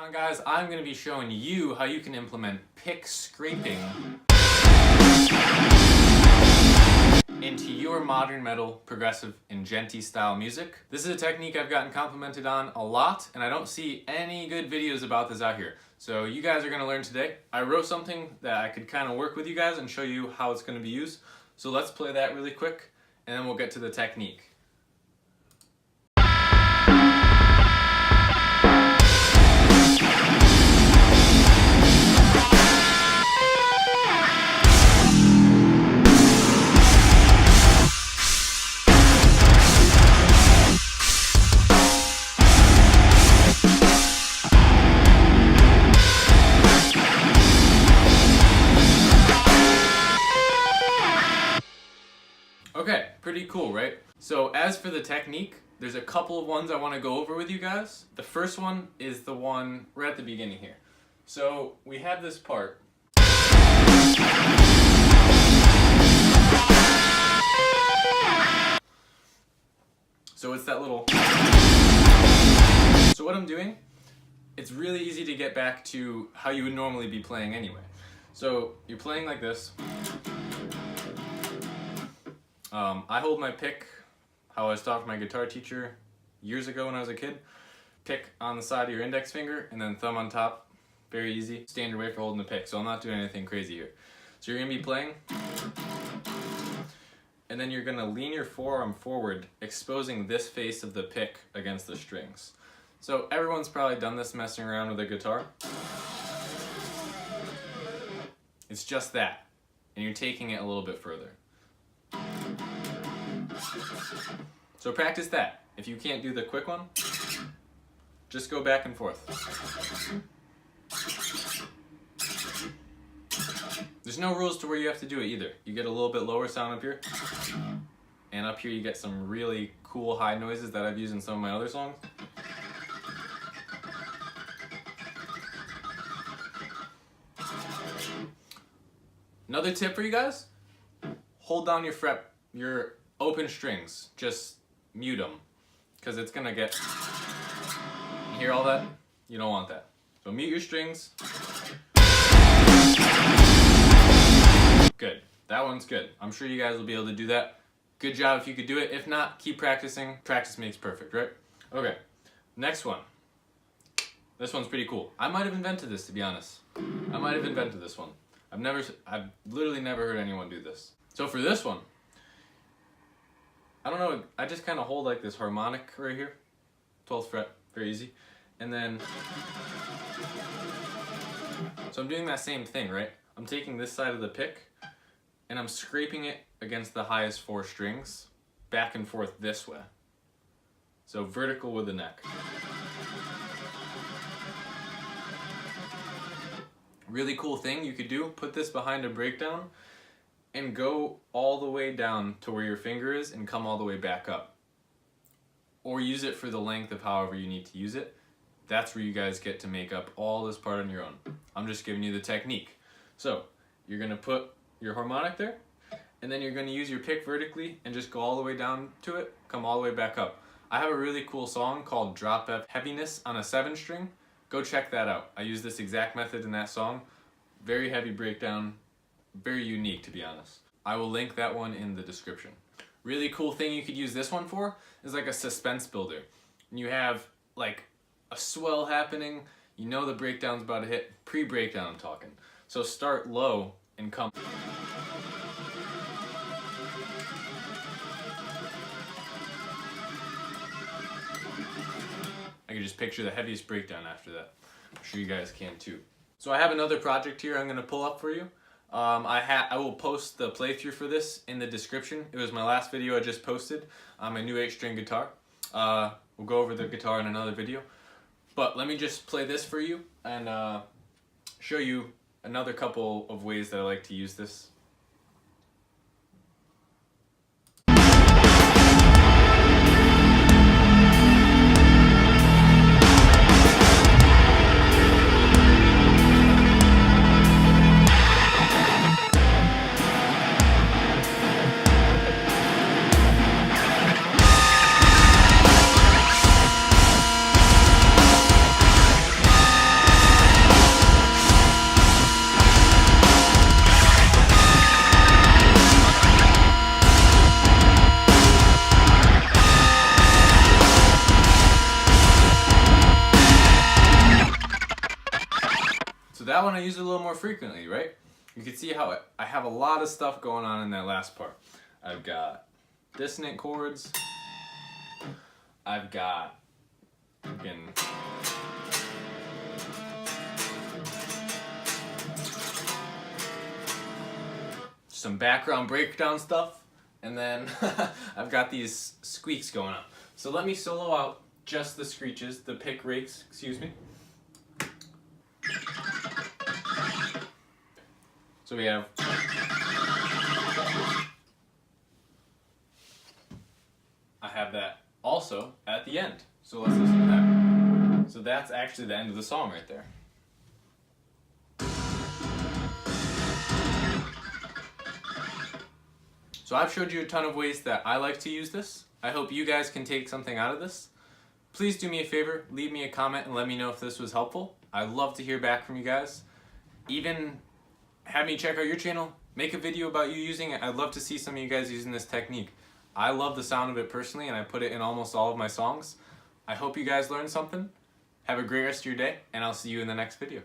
on guys, I'm going to be showing you how you can implement pick scraping into your modern metal, progressive, and djenty style music. This is a technique I've gotten complimented on a lot, and I don't see any good videos about this out here. So you guys are going to learn today. I wrote something that I could kind of work with you guys and show you how it's going to be used. So let's play that really quick, and then we'll get to the technique. Okay, pretty cool, right? So as for the technique, there's a couple of ones I want to go over with you guys. The first one is the one right at the beginning here. So we have this part. So it's that little... So what I'm doing, it's really easy to get back to how you would normally be playing anyway. So you're playing like this. I hold my pick how I was taught from my guitar teacher years ago when I was a kid. Pick on the side of your index finger and then thumb on top. Very easy. Standard way for holding the pick, so I'm not doing anything crazy here. So you're going to be playing, and then you're going to lean your forearm forward, exposing this face of the pick against the strings. So everyone's probably done this messing around with a guitar. It's just that, and you're taking it a little bit further. So practice that. If you can't do the quick one, just go back and forth. There's no rules to where you have to do it either. You get a little bit lower sound up here, and up here you get some really cool high noises that I've used in some of my other songs. Another tip for you guys, hold down your open strings, just mute them, because it's gonna get, you hear all that? You don't want that. So mute your strings. Good, that one's good. I'm sure you guys will be able to do that. Good job if you could do it. If not, keep practicing. Practice makes perfect, right? Okay, next one. This one's pretty cool. I might have invented this, to be honest. I might have invented this one. I've literally never heard anyone do this. So for this one, I don't know, I just kind of hold like this harmonic right here, 12th fret, very easy. And then, so I'm doing that same thing, right? I'm taking this side of the pick and I'm scraping it against the highest 4 strings, back and forth this way. So vertical with the neck. Really cool thing you could do, put this behind a breakdown and go all the way down to where your finger is and come all the way back up. Or use it for the length of however you need to use it. That's where you guys get to make up all this part on your own. I'm just giving you the technique. So you're gonna put your harmonic there, and then you're gonna use your pick vertically and just go all the way down to it, come all the way back up. I have a really cool song called Drop F Heaviness on a 7-string. Go check that out. I use this exact method in that song. Very heavy breakdown, very unique to be honest. I will link that one in the description. Really cool thing you could use this one for is like a suspense builder. And you have like a swell happening, you know the breakdown's about to hit, pre-breakdown I'm talking. So start low and come. I can just picture the heaviest breakdown after that. I'm sure you guys can too. So I have another project here I'm going to pull up for you. I will post the playthrough for this in the description. It was my last video I just posted on my new 8-string guitar. We'll go over the guitar in another video. But let me just play this for you and show you another couple of ways that I like to use this. that one I use it a little more frequently, right? You can see how I have a lot of stuff going on in that last part. I've got dissonant chords. I've got some background breakdown stuff, and then I've got these squeaks going on. So let me solo out just the screeches, the pick rakes, excuse me. So we have I have that also at the end. So let's listen to that. So that's actually the end of the song right there. So I've showed you a ton of ways that I like to use this. I hope you guys can take something out of this. Please do me a favor, leave me a comment and let me know if this was helpful. I'd love to hear back from you guys. Even have me check out your channel, make a video about you using it. I'd love to see some of you guys using this technique. I love the sound of it personally, and I put it in almost all of my songs. I hope you guys learned something. Have a great rest of your day, and I'll see you in the next video.